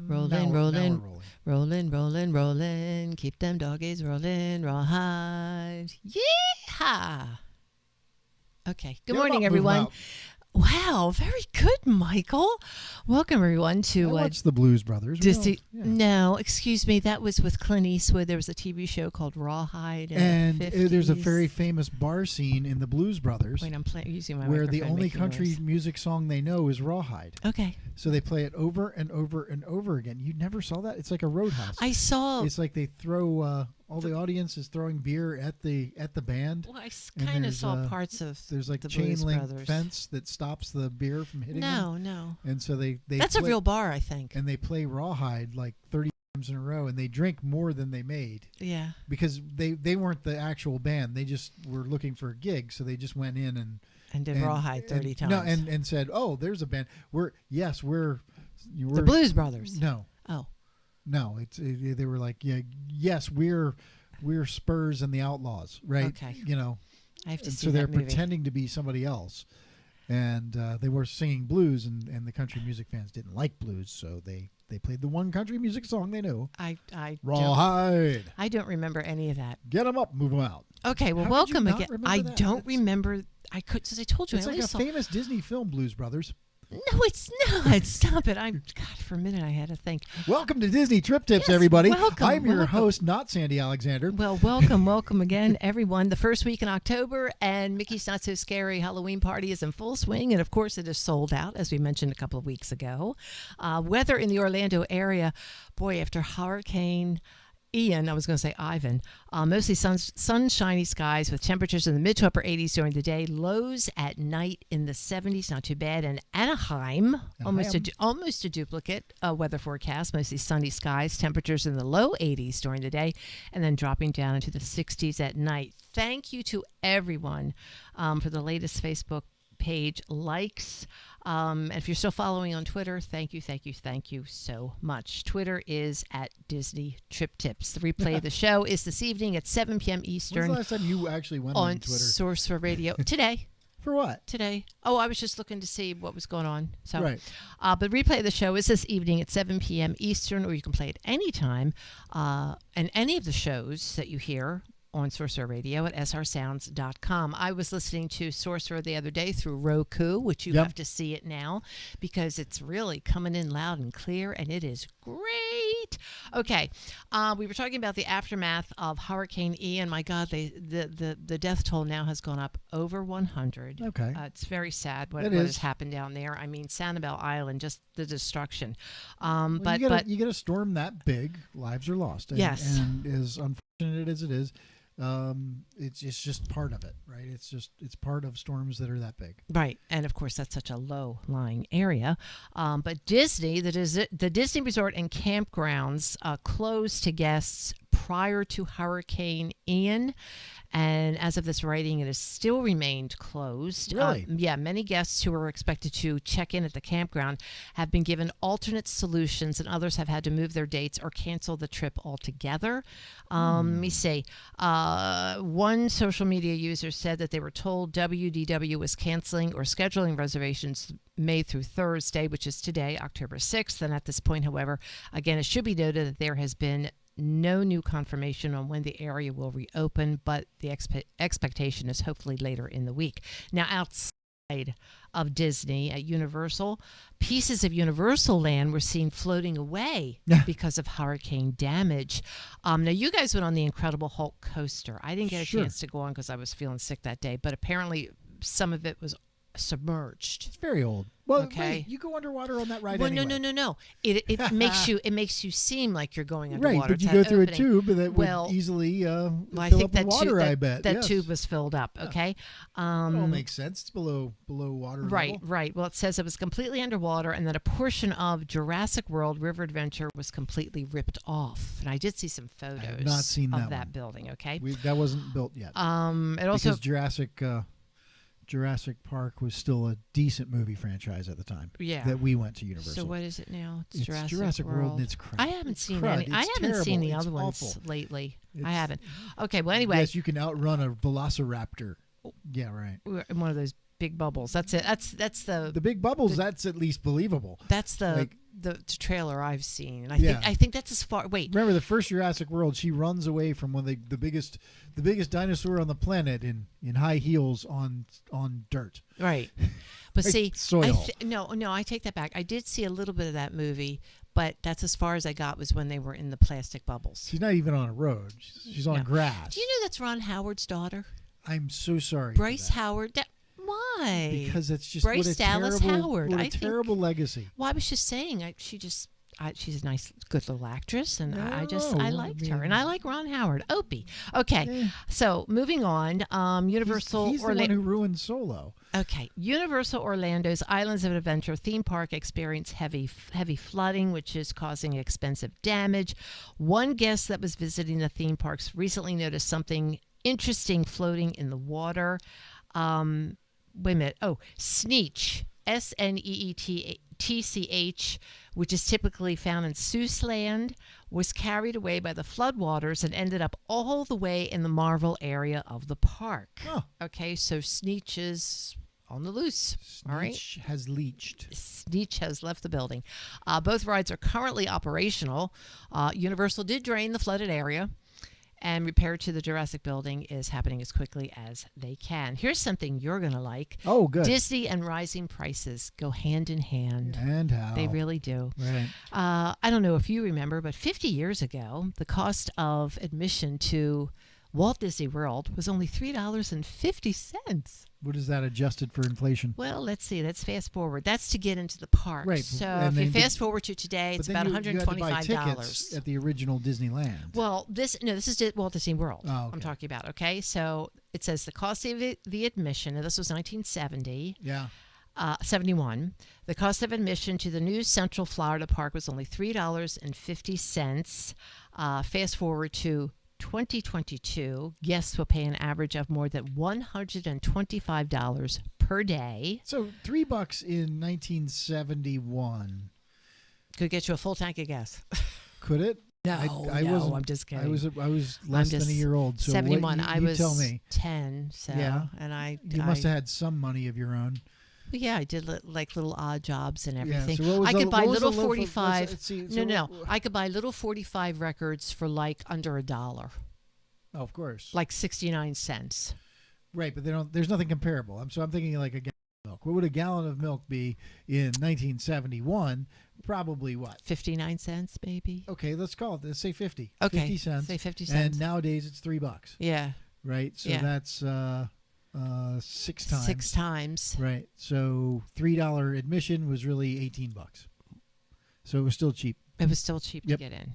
Rolling, Now we're rolling, rolling. rolling, rolling, rolling. Keep them doggies rolling, rawhide. Yeehaw! Okay. Good Get 'em morning, up, move 'em everyone. out. Wow, very good, Michael. Welcome, everyone, I to watched the Blues Brothers. We Disney. don't- yeah. No, excuse me. That was with Clint Eastwood. There was a TV show called Rawhide. In And the 50s. there's a very famous bar scene in the Blues Brothers Wait, I'm using my where the microphone, only making country noise. music song they know is Rawhide. Okay. So they play it over and over and over again. You never saw that? It's like a roadhouse. I saw. It's like they throw all the audience is throwing beer at the band. Well, I And kind of there's, saw parts of. There's like the chain Blues link Brothers. fence that stops the beer from hitting them. No. And so they That's a play, real bar, I think. and they play Rawhide like 30 times in a row, and they drink more than they made Yeah. because they weren't the actual band. They just were looking for a gig, so they just went in And did Rawhide 30 times. No, and said, "Oh, there's a band. We're the Blues Brothers. No, Oh. no. They were like, yeah, yes, we're Spurs and the Outlaws, right? Okay. You know, I have to and see so they're that movie. pretending to be somebody else, and they were singing blues, and the country music fans didn't like blues, so they played the one country music song they knew. I don't, Rawhide. I don't remember any of that. Get them up, move them out. Okay, well, How could you welcome not again. remember I that? don't That's- remember. I could, since I told you, It's I like only a saw. famous Disney film, Blues Brothers. No, it's not. Stop it. God, for a minute I had to think. Welcome to Disney Trip Tips, Yes, everybody. welcome, I'm your welcome. host, not Sandy Alexander. Well, welcome again, everyone. The first week in October, and Mickey's Not So Scary Halloween party is in full swing, and of course, it is sold out, as we mentioned a couple of weeks ago. Weather in the Orlando area, boy, after Hurricane Ian, I was going to say Ivan, mostly sunshiny skies with temperatures in the mid to upper 80s during the day, lows at night in the 70s, not too bad. And Anaheim, almost a duplicate weather forecast, mostly sunny skies, temperatures in the low 80s during the day, and then dropping down into the 60s at night. Thank you to everyone for the latest Facebook page likes. And if you're still following on Twitter, thank you so much. Twitter is at Disney Trip Tips. The replay of the show is this evening at 7 p.m. When's Eastern the last time you actually went on Twitter? Source Radio. Today. For what? Today. Oh, I was just looking to see what was going on. So, Right. But replay of the show is this evening at 7 p.m. Eastern, or you can play it anytime. And any of the shows that you hear on Sorcerer Radio at srsounds.com. I was listening to Sorcerer the other day through Roku, which you have to see it now because it's really coming in loud and clear, and it is great. Okay, we were talking about the aftermath of Hurricane Ian. My God, the death toll now has gone up over 100. Okay. It's very sad what It has is. happened down there. I mean, Sanibel Island, just the destruction. Well, But you get a storm that big, lives are lost. And, Yes. And as unfortunate as it is, it's just part of it, right? It's part of storms that are that big. Right, and of course that's such a low-lying area. But Disney, the Disney Resort and Campgrounds closed to guests prior to Hurricane Ian, and as of this writing, it has still remained closed. Really? Yeah, many guests who were expected to check in at the campground have been given alternate solutions, and others have had to move their dates or cancel the trip altogether. Let me see. One social media user said that they were told WDW was canceling or scheduling reservations May through Thursday, which is today, October 6th. And at this point, however, again, it should be noted that there has been no new confirmation on when the area will reopen, but the expectation is hopefully later in the week. Now, outside of Disney at Universal, pieces of Universal Land were seen floating away because of hurricane damage. Now, you guys went on the Incredible Hulk coaster. I didn't get a Sure. chance to go on because I was feeling sick that day, but apparently some of it was submerged. It's very old. Well, Okay. wait, you go underwater on that ride Well, anyway. no. It makes you seem like you're going underwater. Right, but It's you that go through opening. a tube that Well, would easily Well, I fill think up that with water, I tube, bet. that yes. tube was filled up. Okay. It all makes sense. It's below water Right, level. right. Well, it says it was completely underwater, and that a portion of Jurassic World River Adventure was completely ripped off. And I did see some photos have not seen of that one. building. Okay. That wasn't built yet. It also because Jurassic Park was still a decent movie franchise at the time. Yeah. That we went to Universal. So what is it now? It's Jurassic World and it's crud. I haven't seen crud. any. I It's haven't seen the terrible. other It's ones awful. lately. I It's- haven't. Okay. Well, anyway, Yes, you can outrun a velociraptor. Yeah, right. we're in one of those big bubbles. That's it. That's the The big bubbles, that's at least believable. that's the Like, the trailer I've seen. And Yeah. I think that's as far. Wait, Remember the first Jurassic World? She runs away from one of the biggest dinosaur on the planet in high heels on dirt. right. But Right, see, soil. no, I take that back. I did see a little bit of that movie, but that's as far as I got was when they were in the plastic bubbles. She's not even on a road. She's on No. grass. Do you know that's Ron Howard's daughter? I'm so sorry. for Bryce that. Howard. Why? Because it's just Bryce what a Dallas terrible, Howard. What a I think- terrible legacy. Well, I was just saying, she's a nice, good little actress, and I No, liked I her, mean- and I like Ron Howard. Opie. Okay, Yeah. so moving on, Universal He's the one who ruined Solo. Okay, Universal Orlando's Islands of Adventure theme park experienced heavy flooding, which is causing expensive damage. One guest that was visiting the theme parks recently noticed something interesting floating in the water. Wait a minute. Oh, Sneetch, Sneetch, which is typically found in Seuss Land, was carried away by the floodwaters and ended up all the way in the Marvel area of the park. Oh, Okay, so Sneetch is on the loose. All right. Sneetch has leached. Sneetch has left the building. Both rides are currently operational. Universal did drain the flooded area, and repair to the Jurassic building is happening as quickly as they can. Here's something you're going to like. Oh, good. Disney and rising prices go hand in hand. And how? They really do. Right. I don't know if you remember, but 50 years ago, the cost of admission to Walt Disney World was only $3.50. What is that adjusted for inflation? Well, let's see. Let's fast forward. That's to get into the park. Right, So and if you then- fast forward to today, it's But about then you had to buy $125. tickets at the original Disneyland. Well, this is Walt Disney World. Oh, okay. I'm talking about. Okay, so it says the cost of the admission, and this was 1970. Yeah. 71. The cost of admission to the new Central Florida Park was only $3.50. Fast forward to 2022, guests will pay an average of more than $125 per day. So $3 in 1971. Could get you a full tank of gas. Could it? No, I no, wasn't- I'm just kidding. I was less than a year old. So 71. What, I you was tell me. 10. So Yeah. and You must have had some money of your own. yeah, I did like little odd jobs and Yeah, everything. so what was I the- could buy what was the little low for- 45. let's see, no, so no, what- I could buy little 45 records for like under $1, Oh, of course. like 69 cents. Right, but there's nothing comparable. I'm thinking like a gallon of milk. What would a gallon of milk be in 1971? Probably what? 59 cents, maybe. Okay, let's say 50. Okay, 50 cents. say 50 And cents. nowadays it's $3, Yeah, right? So Yeah. that's 6 times. 6 times. Right. So $3 admission was really $18. So it was still cheap. It was still cheap Yep. to get in,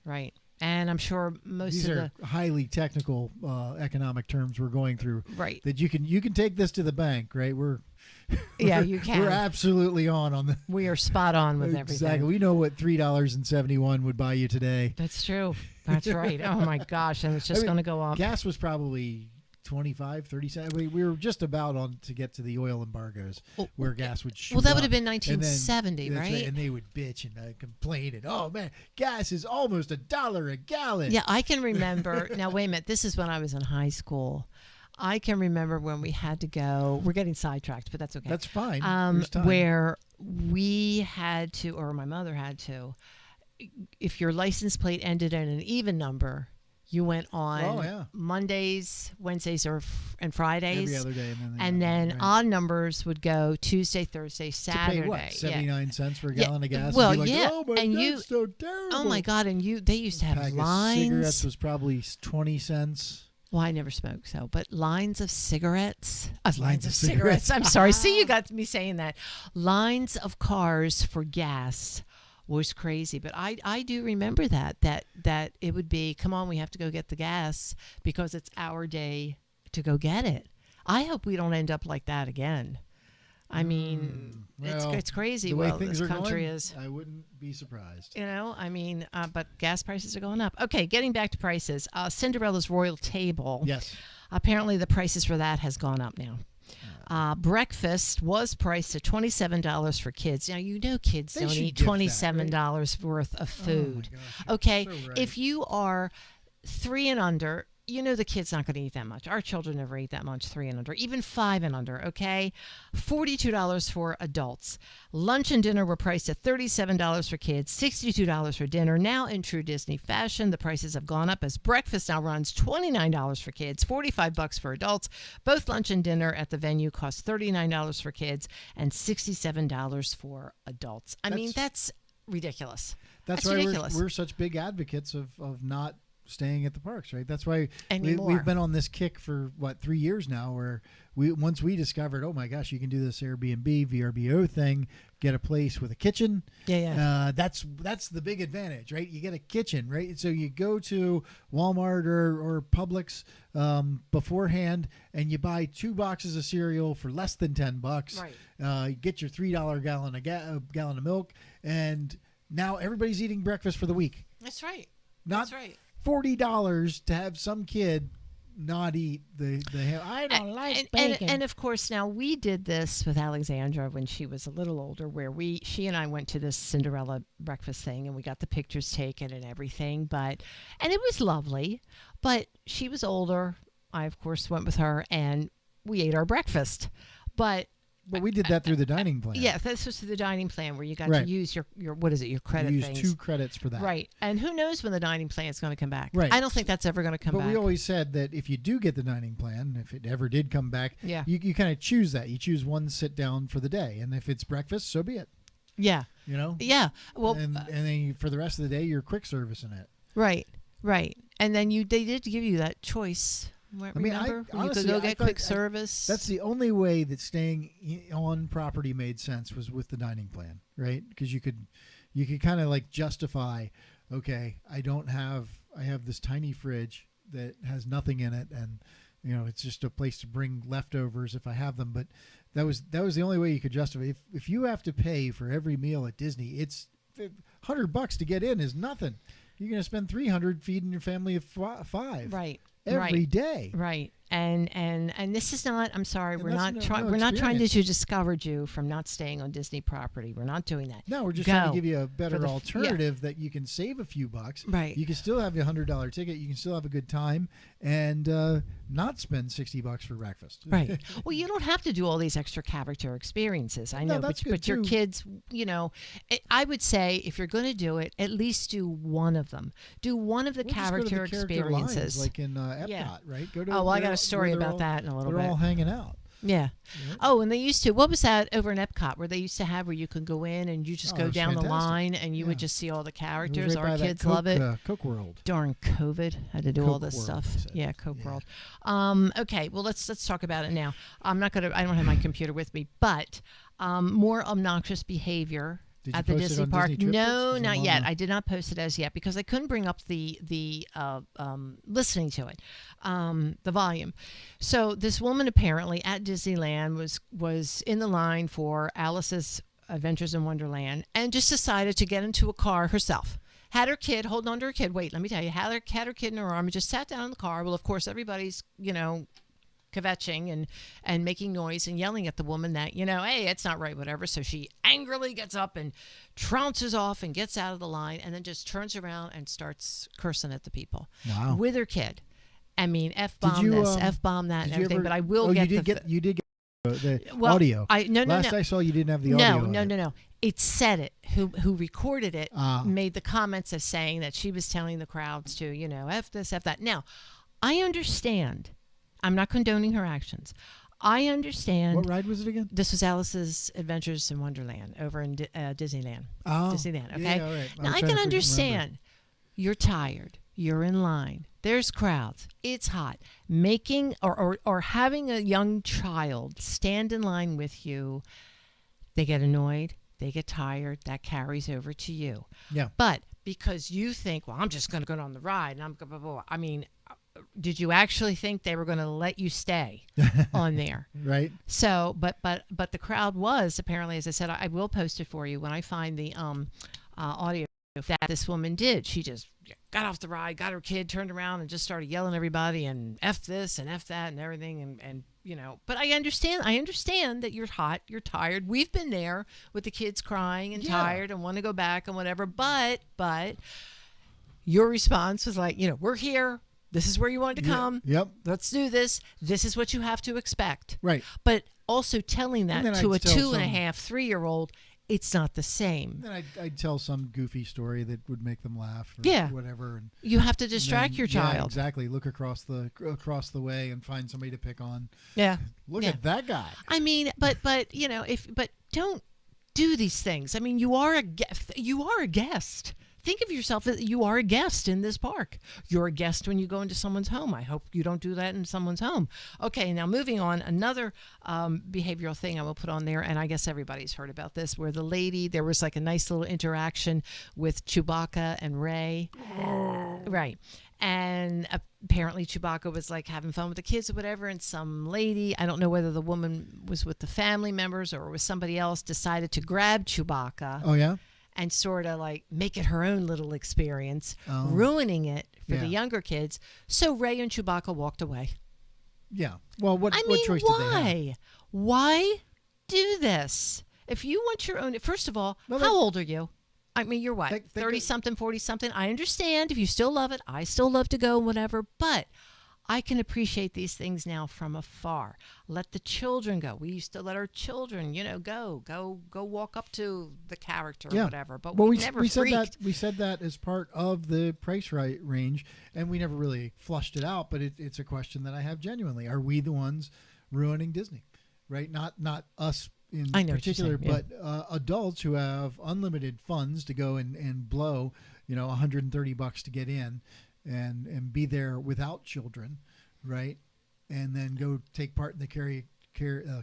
right? And I'm sure most These of are highly technical economic terms we're going through. right. That you can take this to the bank, right? Yeah, you can. We're absolutely on the We are spot on with exactly. everything. We know what $3.71 would buy you today. That's true. That's right. Oh my gosh, and it's just I mean, going to go up. Gas was probably 25, 30 cents. We were just about on to get to the oil embargoes Well, where gas would shoot Well, that would up. have been And then- 1970, that's right? And they would bitch and complain and, oh man, gas is almost $1 a gallon. Yeah, I can remember. Now, wait a minute. This is when I was in high school. I can remember when we had to go. We're getting sidetracked, but that's okay. That's fine. There's time. Where we had to, or my mother had to, if your license plate ended in an even number, you went on Oh, yeah. Mondays, Wednesdays, and Fridays. Every other day. And then right. odd numbers would go Tuesday, Thursday, Saturday. To pay what? 79 cents for a Yeah, gallon of gas? well, And be like, yeah, Oh my and God, you- that's so terrible. Oh my God! And they used to have Pack of lines. cigarettes was probably 20 cents. Well, I never smoked, but lines of cigarettes. Lines of of cigarettes. I'm sorry. See, you got me saying that. Lines of cars for gas was crazy. But I do remember that it would be, come on, we have to go get the gas because it's our day to go get it. I hope we don't end up like that again. I mean, well, it's crazy. The way Well, things this are country going, is. I wouldn't be surprised. You know, I mean, but gas prices are going up. Okay, getting back to prices. Cinderella's Royal Table. Yes. Apparently, the prices for that has gone up now. Breakfast was priced at $27 for kids. Now, you know kids They don't should eat gift that, right? $27 worth of food. Oh my gosh, Okay, you're so right. if you are 3 and under, the kid's not going to eat that much. Our children never eat that much, 3 and under, even 5 and under, okay? $42 for adults. Lunch and dinner were priced at $37 for kids, $62 for dinner. Now, in true Disney fashion, the prices have gone up as breakfast now runs $29 for kids, $45 for adults. Both lunch and dinner at the venue cost $39 for kids and $67 for adults. I mean, that's ridiculous. That's why ridiculous. We're such big advocates of not staying at the parks, right? That's why Anymore. we've been on this kick for 3 years now, where once we discovered, oh my gosh, you can do this Airbnb VRBO thing, get a place with a kitchen. Yeah. That's the big advantage, right? You get a kitchen, right? So you go to Walmart or Publix beforehand, and you buy 2 boxes of cereal for less than $10. Right. You get your $3 gallon of milk, and now everybody's eating breakfast for the week. That's right. Not That's right. $40 to have some kid not eat the I don't like bacon. And of course, now we did this with Alexandra when she was a little older, where she and I went to this Cinderella breakfast thing, and we got the pictures taken and everything. And it was lovely, but she was older. I of course went with her, and we ate our breakfast, but we did that through the dining plan. Yeah, this was through the dining plan where you got Right. to use your what is it, your credit You things. use 2 credits for that. Right. And who knows when the dining plan is going to come back. Right. I don't think that's ever going to come But back. we always said that if you do get the dining plan, if it ever did come back, Yeah. you kind of choose that. You choose one sit down for the day. And if it's breakfast, so be it. Yeah. You know? Yeah. Well, and then for the rest of the day, you're quick servicing it. right. And then they did give you that choice. Remember? You honestly, could go I get thought- quick service. That's the only way that staying on property made sense, was with the dining plan, right? Because you could kind of like justify, okay, I have this tiny fridge that has nothing in it, and it's just a place to bring leftovers if I have them. But that was the only way you could justify. If you have to pay for every meal at Disney, it's $100 to get in is nothing. You're going to spend $300 feeding your family of 5. right. Every day. Right. And this is not, I'm sorry, And we're that's not trying no we're not trying experience. to discourage you from not staying on Disney property. We're not doing that. No, we're just Go trying to give you a for better the alternative that you can save a few bucks. Right. You can still have your $100 ticket. You can still have a good time and not spend $60 for breakfast. Right. Well, you don't have to do all these extra character experiences. I No, know, that's good but your too. kids, I would say if you're going to do it, at least do one of them. Do one of the We'll just go to the character experiences. lines, like in Epcot, Yeah. right? Go to Oh, well, I got where- a story where they're about all- that in a little They're bit. all hanging out. Yeah. Yeah. Oh, and they used to. What was that over in Epcot where they used to have where you could go in and you just Oh, go it was down the fantastic. line and you would Yeah. just see all the It was characters. right by Our that kids Coke, love it. Coke World. Darn COVID had to do all Coke this World, stuff. they said. Yeah, Coke Yeah. World. Okay, well let's talk about it now. I don't have my computer with me, but more obnoxious behavior Did you at the post it Disney on park. Disney Trip Bits? No, 'Cause I'm not on yet. the- I did not post it as yet because I couldn't bring up the listening to it, the volume. So this woman apparently at Disneyland was in the line for Alice's Adventures in Wonderland and just decided to get into a car herself. Had her kid, holding on to her kid. Wait, let me tell you. Had her kid in her arm and just sat down in the car. Well, of course, everybody's, kvetching and making noise and yelling at the woman that, hey, it's not right, whatever. So she angrily gets up and trounces off and gets out of the line and then just turns around and starts cursing at the people Wow. with her kid. I mean, Did F-bomb you, this, F-bomb that, and Did you everything. ever- But I will oh, get you did get the well, audio. No. Last I saw, you didn't have the audio. No. It said it. Who recorded it Ah. made the comments of saying that she was telling the crowds to, F this, F that. Now, I understand. I'm not condoning her actions. I understand. What ride was it again? This was Alice's Adventures in Wonderland over in Disneyland. Oh, Disneyland, okay? Yeah, all right. Now, was I trying can to understand. You're tired. You're in line. There's crowds. It's hot. Making or having a young child stand in line with you, they get annoyed. They get tired. That carries over to you. Yeah. But because you think, well, I'm just going to go on the ride, and I'm blah, blah, blah. I mean, did you actually think they were going to let you stay on there? Right. So, but the crowd was apparently, as I said, I will post it for you when I find the audio that this woman did. She just got off the ride, got her kid, turned around, and just started yelling at everybody and F this and F that and everything. And but I understand that you're hot, you're tired. We've been there with the kids crying and Yeah. tired and want to go back and whatever. But your response was like, we're here. This is where you wanted to come. Yep. Let's do this. This is what you have to expect. Right. But also telling And that then to I'd a tell 2.5, 3-year-old, it's not the same. Then I'd tell some goofy story that would make them laugh or Yeah. whatever. And You have to distract then, your yeah, child. exactly. Look across the way and find somebody to pick on. Yeah. Look Yeah. at that guy. I mean, but but don't do these things. I mean, you are a guest. Think of yourself that you are a guest in this park. You're a guest when you go into someone's home. I hope you don't do that in someone's home. Okay, now moving on, another behavioral thing I will put on there, and I guess everybody's heard about this, where there was like a nice little interaction with Chewbacca and Rey. Right. And apparently Chewbacca was like having fun with the kids or whatever, and some lady, I don't know whether the woman was with the family members or was somebody else, decided to grab Chewbacca Oh yeah. and sort of like make it her own little experience, Oh. ruining it for Yeah. the younger kids. So Rey and Chewbacca walked away. Yeah. Well, what I mean, choice did they have? why? Why do this? If you want your own, first of all, Well, how old are you? I mean, you're what, Think- think 30 of- something, 40 something? I understand if you still love it. I still love to go and whatever, but I can appreciate these things now from afar. Let the children go. We used to let our children, go walk up to the character or Yeah. whatever. But Well, we we never said freaked. that said that as part of the price right range, and we never really flushed it out. But it's a question that I have genuinely: are we the ones ruining Disney? Right? Not us in I know what you're particular, saying, but adults who have unlimited funds to go and blow, $130 to get in, and be there without children, right? And then go take part in the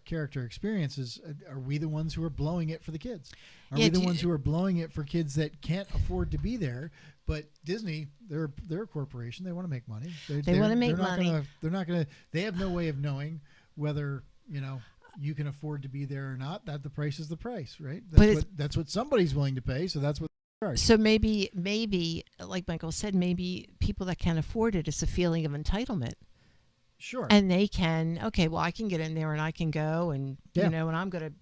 character experiences. Are we the ones who are blowing it for the kids? Are Yeah, we the ones who are blowing it for kids that can't afford to be there? But Disney, they're a corporation. They want to make money. They wanna make money. They're not gonna. They have no way of knowing whether you can afford to be there or not. That the price is the price, right? That's what somebody's willing to pay. So that's what they charge. So maybe, like Michael said, maybe people that can't afford it, it's a feeling of entitlement. Sure. And they can, okay, well, I can get in there and I can go and, Yeah. and I'm going to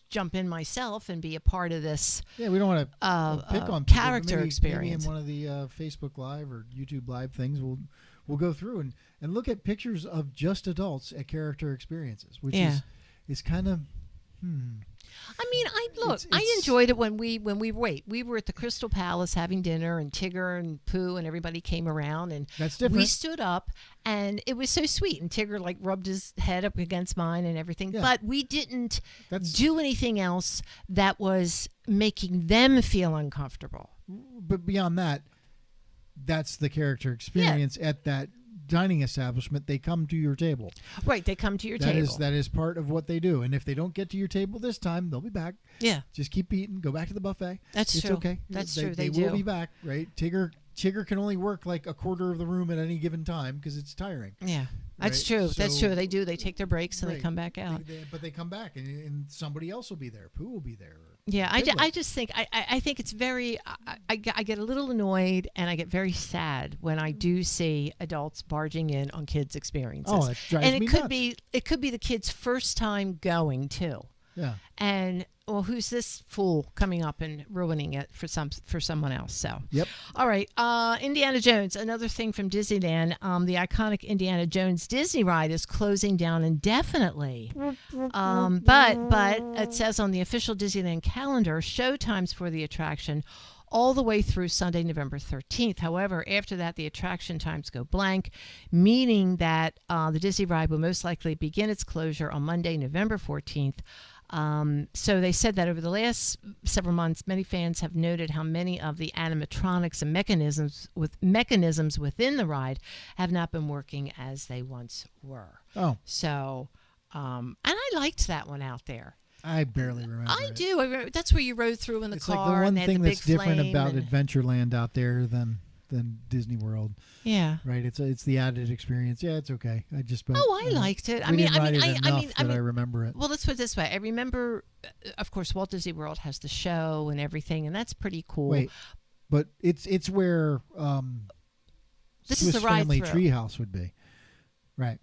jump in myself and be a part of this Yeah, we don't want to pick on people, but character experience. Maybe in one of the Facebook Live or YouTube Live things, we'll go through and look at pictures of just adults at character experiences, which Yeah. is kind of. I mean, I It's- enjoyed it when we were at the Crystal Palace having dinner, and Tigger and Pooh and everybody came around, and That's different. we stood up, and it was so sweet, and Tigger like rubbed his head up against mine and everything, Yeah. but we didn't That's do anything else that was making them feel uncomfortable. but beyond that, that's the character experience at that dining establishment. They come to your table. Right, they come to your That table. is part of what they do. And if they don't get to your table this time, they'll be back. Yeah, Just keep eating. Go back to the buffet. that's It's true. okay. That's they, true. They do. will be back, right? Tigger can only work like a quarter of the room at any given time because it's tiring. Yeah, that's Right? true. That's So- true. They do. They take their breaks and they Right. come back out. But they come back, and somebody else will be there. Pooh will be there. Yeah, Piglet. I just think I think it's very I get a little annoyed and I get very sad when I do see adults barging in on kids' experiences. Oh, that drives and me it could nuts. be the kid's first time going too. Yeah. And well, who's this fool coming up and ruining it for someone else? So Yep. all right, Indiana Jones. Another thing from Disneyland. The iconic Indiana Jones Disney ride is closing down indefinitely. But it says on the official Disneyland calendar, show times for the attraction all the way through Sunday, November 13th. However, after that, the attraction times go blank, meaning that the Disney ride will most likely begin its closure on Monday, November 14th. So they said that over the last several months, many fans have noted how many of the animatronics and mechanisms within the ride have not been working as they once were. Oh, So, and I liked that one out there. I barely remember. I it. do. That's where you rode through in the It's car. like the and one they had thing the that's big different flame about and- Adventureland out there than Disney World, Yeah. right? It's the added experience. Yeah, it's okay. I just Oh, I liked it. I we mean, didn't ride it enough I that I mean, remember it. well, let's put it this way. I remember, of course, Walt Disney World has the show and everything, and that's pretty cool. Wait, but it's where This is Swiss the ride Family through. Treehouse would be, right?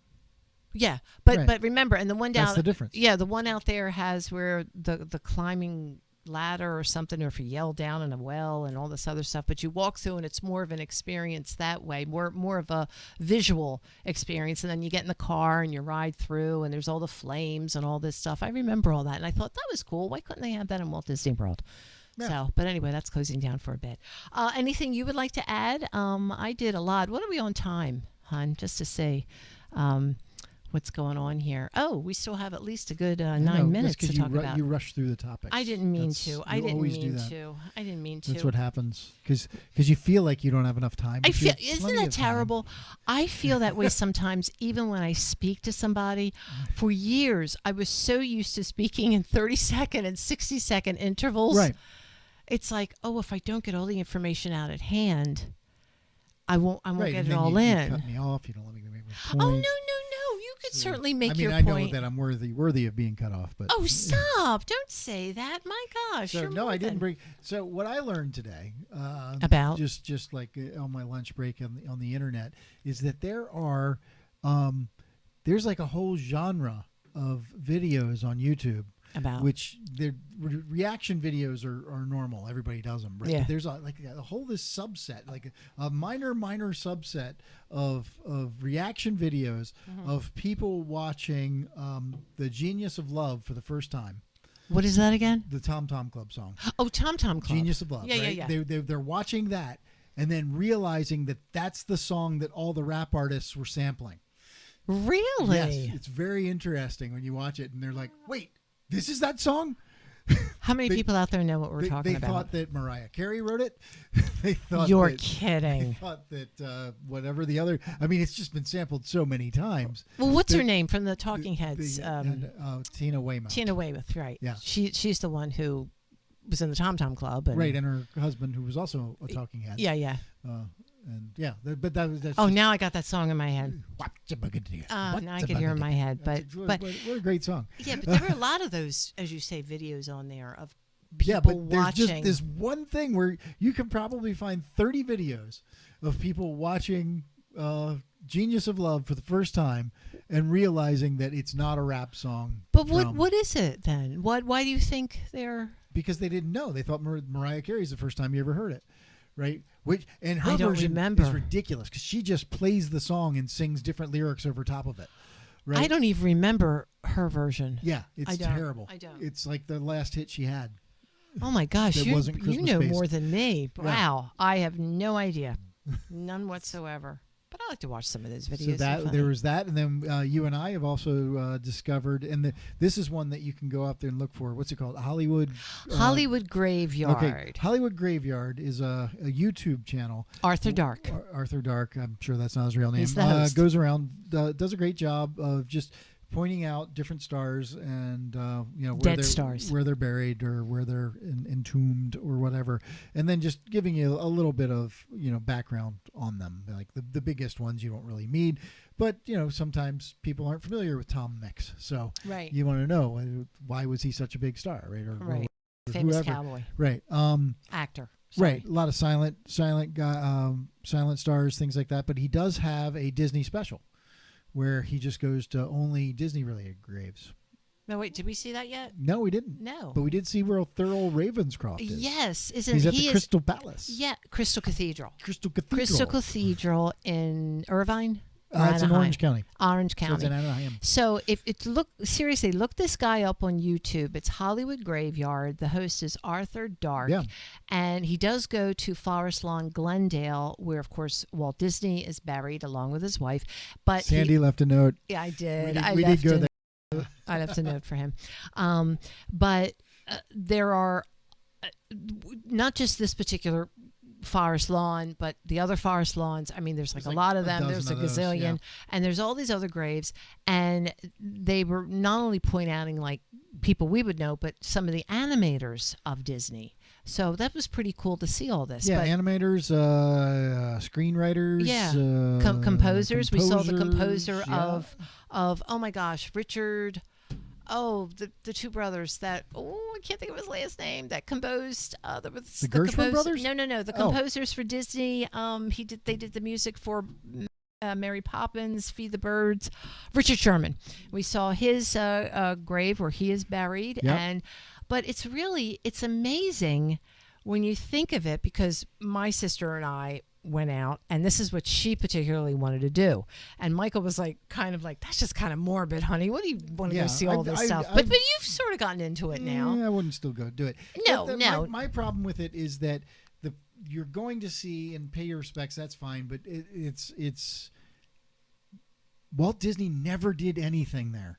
Yeah, Right. but remember, and the one down, That's the difference. yeah, the one out there has where the climbing ladder or something, or if you yell down in a well and all this other stuff. But you walk through, and it's more of an experience that way, more of a visual experience. And then you get in the car and you ride through, and there's all the flames and all this stuff. I remember all that, and I thought that was cool. Why couldn't they have that in Walt Disney World? Yeah. So, but anyway, that's closing down for a bit. Anything you would like to add? I did a lot. What are we on time, hon? Just to see what's going on here. Oh, we still have at least a good 9 minutes to talk about. You rush through the topics. I didn't mean to. I didn't mean to. That's what happens because you feel like you don't have enough time. I feel, isn't that terrible? I feel that way sometimes, even when I speak to somebody. For years, I was so used to speaking in 30-second and 60-second intervals. Right. It's like, oh, if I don't get all the information out at hand, I won't right. get and it all you in. cut me off. You don't let me make my Oh, point. no. You could certainly make your I point. know that I'm worthy of being cut off, but Oh, stop! Don't say that. My gosh. So you're no, more I didn't than- bring. So what I learned today About? just like on my lunch break on the internet is that there's like a whole genre of videos on YouTube. About? Which their reaction videos are normal. Everybody does them. Right? Yeah. But there's a whole this subset, like a minor subset of reaction videos of people watching The Genius of Love for the first time. What is that again? The Tom Tom Club song. Oh, Tom Tom Club. Genius of Love. Yeah, right? yeah. They're watching that and then realizing that that's the song that all the rap artists were sampling. Really? Yes. It's very interesting when you watch it and they're like, wait. This is that song? How many people out there know what we're talking they about? thought that Mariah Carey wrote it. They thought You're They kidding. thought that whatever the other. I mean, it's just been sampled so many times. Well, what's her name from the Talking Heads? Tina Weymouth. Tina Weymouth, right? Yeah. She's the one who was in the Tom Tom Club, and Right, and her husband, who was also a talking head. yeah. And yeah, but that's. Oh, just, now I got that song in my head. Now I can hear it in my head, but what a great song. yeah, but there were a lot of those, as you say, videos on there of people Yeah, but there's watching. just this one thing where you can probably find 30 videos of people watching Genius of Love for the first time and realizing that it's not a rap song. But what is it then? Why do you think they're? Because they didn't know. They thought Mariah Carey's the first time you ever heard it, right? And her I don't version remember. is ridiculous because she just plays the song and sings different lyrics over top of it. Right? I don't even remember her version. Yeah, it's I don't. terrible. I don't. It's like the last hit she had. Oh my gosh, That wasn't you Christmas know based. more than me. Yeah. Wow, I have no idea, none whatsoever. But I like to watch some of those videos. So They're there funny. was that, and then you and I have also discovered, and this is one that you can go out there and look for. What's it called? Hollywood Graveyard. Okay, Hollywood Graveyard is a YouTube channel. Arthur Dark. Arthur Dark. I'm sure that's not his real name. He's the host. Goes around, does a great job of just pointing out different stars and where Dead they're, stars. where they're buried or where they're entombed or whatever, and then just giving you a little bit of background on them. Like the biggest ones you don't really need, but sometimes people aren't familiar with Tom Mix, so Right. you want to know why was he such a big star, right? Or Right. Famous whoever. cowboy. Right. Actor. Sorry. Right, a lot of silent guy, silent stars, things like that. But he does have a Disney special where he just goes to only Disney-related graves. No, wait. Did we see that yet? No, we didn't. No. But we did see where Thurl Ravenscroft is. Yes. He's at the Crystal Palace. Yeah. Crystal Cathedral. Crystal Cathedral. Crystal Cathedral in Irvine. Or It's in Anaheim? Orange County. Orange So County. it's in Anaheim. So if it's look this guy up on YouTube. It's Hollywood Graveyard. The host is Arthur Dark. Yeah. And he does go to Forest Lawn, Glendale, where of course Walt Disney is buried along with his wife. But Sandy left a note. yeah, I did. We did go there. I left a note for him. But there are not just this particular Forest Lawn, but the other Forest Lawns. I mean, there's like a lot of them. dozen There's a of those, gazillion, yeah. and there's all these other graves. And they were not only pointing out like people we would know, but some of the animators of Disney. So that was pretty cool to see all this. Yeah, but animators, screenwriters, Yeah. Composers. We saw the composer yeah. of oh my gosh, Richard. Oh, the two brothers that I can't think of his last name that composed The Gershwin brothers? No, the Oh. composers for Disney. They did the music for Mary Poppins, Feed the Birds. Richard Sherman. We saw his grave where he is buried, Yep. and But it's amazing when you think of it, because my sister and I went out, and this is what she particularly wanted to do. And Michael was like, kind of like, that's just kind of morbid, honey. What do you want to go see all this stuff? But you've sort of gotten into it now. I wouldn't still go do it. No. My problem with it is that you're going to see and pay your respects. That's fine, but it's Walt Disney never did anything there.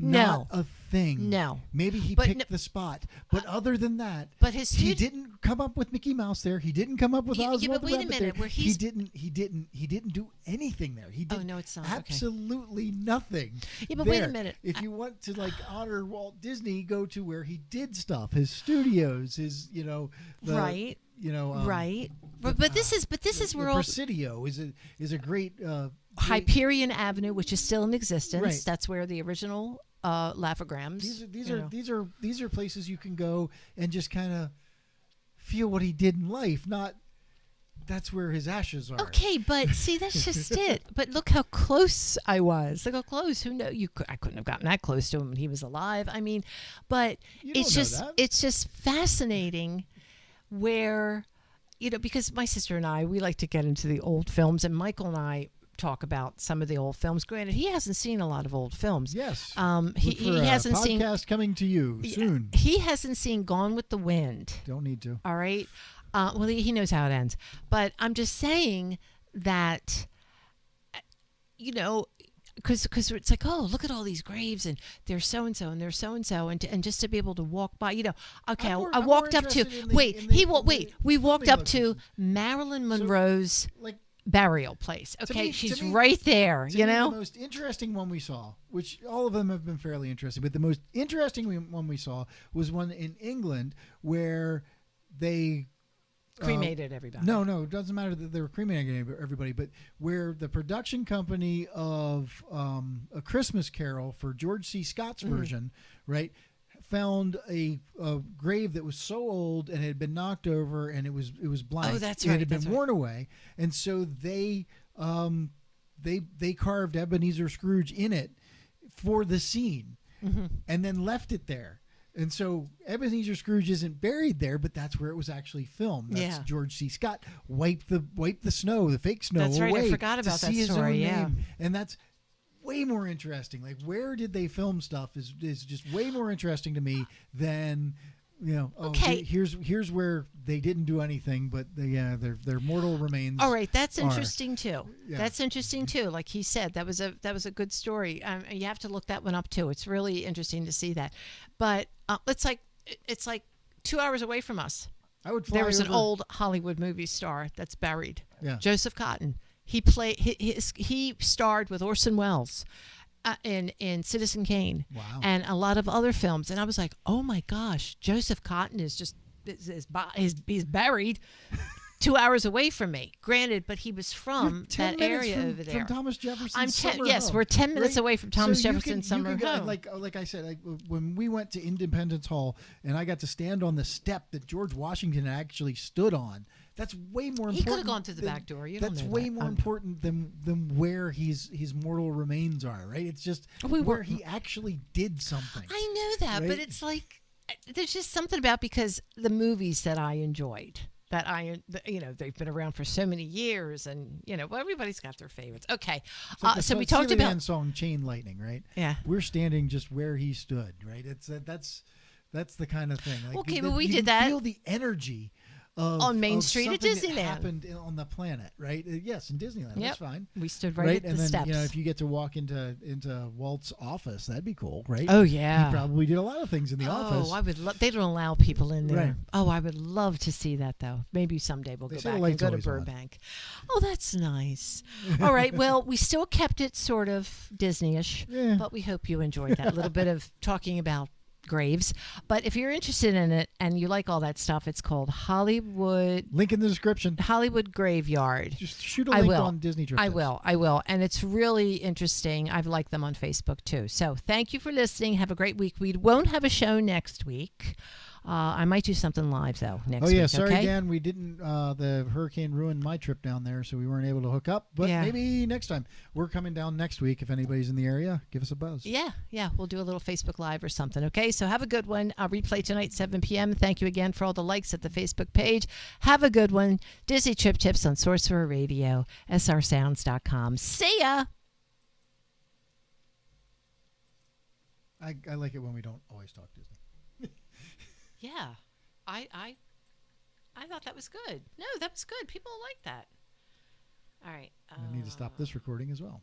Not a thing. No. Maybe he picked the spot, but other than that, but he didn't come up with Mickey Mouse there. He didn't come up with Oswald but wait the a minute, there. He didn't do anything there. He did no, it's not absolutely nothing. Yeah, but there. wait a minute. If you want to honor Walt Disney, go to where he did stuff. His studios, his right. Right. But this is where Presidio is a great Hyperion Avenue, which is still in existence. Right. That's where the original Laugh-O-Grams. These are places you can go and just kind of feel what he did in life. Not that's where his ashes are. Okay, but see, that's just it. But look how close I was. Look how close. Who knows? I couldn't have gotten that close to him when he was alive. I mean, but it's just fascinating where, because my sister and I, we like to get into the old films, and Michael and I talk about some of the old films. Granted, he hasn't seen a lot of old films. Yes. He hasn't seen podcast coming to you soon. He hasn't seen Gone with the Wind. Don't need to. All right. Well, he knows how it ends. But I'm just saying that, because it's like, oh, look at all these graves, and there's so and so, and there's so and so, and just to be able to walk by, Okay, I walked up to we walked up to Marilyn Monroe's burial place. Okay, she's right there. The most interesting one we saw, which all of them have been fairly interesting, but the most interesting one we saw was one in England where they cremated everybody. No, it doesn't matter that they were cremating everybody, but where the production company of A Christmas Carol for George C. Scott's version, right, found a grave that was so old and had been knocked over and it was blank. Oh, that's right. It had been worn away, and so they carved Ebenezer Scrooge in it for the scene, and then left it there. And so Ebenezer Scrooge isn't buried there, but that's where it was actually filmed. That's George C. Scott wiped the snow, the fake snow away. That's right. I forgot about that story. Name. And that's way more interesting. Like, where did they film stuff is just way more interesting to me than here's where they didn't do anything, but their mortal remains. All right, that's interesting too. Yeah. That's interesting too. Like he said, that was a good story. You have to look that one up too. It's really interesting to see that. But it's like 2 hours away from us. I would fly There was over. an old Hollywood movie star that's buried. Yeah. Joseph Cotton. He starred with Orson Welles in Citizen Kane. Wow. And a lot of other films. And I was like, oh my gosh, Joseph Cotton is he's buried 2 hours away from me. Granted, but he was from that area over there. From Thomas Jefferson's summer yes, home, we're 10 minutes right? away from Thomas So Jefferson's summer home. Like I said, when we went to Independence Hall and I got to stand on the step that George Washington actually stood on, that's way more important. He could have gone through the back door. That's way more important than where his mortal remains are, right? It's just where he actually did something. I know that, right? but it's like there's just something about, because the movies that I enjoyed, they've been around for so many years, and everybody's got their favorites. Okay, like so we talked about the song "Chain Lightning," right? Yeah, we're standing just where he stood, right? That's the kind of thing. Like, okay, but we did that. Feel the energy on Main Street at Disneyland. That happened on the planet, right? Yes, in Disneyland. Yep. That's fine. We stood right at and the then, steps. if you get to walk into Walt's office, that'd be cool, right? Oh yeah. He probably did a lot of things in the office. Oh, I would. They don't allow people in there. Right. Oh, I would love to see that though. Maybe someday we'll go back and go to Burbank. Oh, that's nice. All right. Well, we still kept it sort of Disney-ish, but we hope you enjoyed that little bit of talking about graves. But if you're interested in it and you like all that stuff, it's called Hollywood. Link in the description. Hollywood Graveyard. Just shoot a link on Disney Trip. I will. And it's really interesting. I've liked them on Facebook too. So thank you for listening. Have a great week. We won't have a show next week. I might do something live though next Oh yeah, week. sorry Okay. again. We didn't. The hurricane ruined my trip down there, so we weren't able to hook up. But Yeah. maybe next time. We're coming down next week. If anybody's in the area, give us a buzz. Yeah, we'll do a little Facebook Live or something. Okay, so have a good one. Replay tonight, 7 p.m. Thank you again for all the likes at the Facebook page. Have a good one. Disney Trip Tips on Sorcerer Radio, srsounds.com. See ya. I like it when we don't always talk Disney. Yeah, I thought that was good. No, that was good. People like that. All right. I need to stop this recording as well.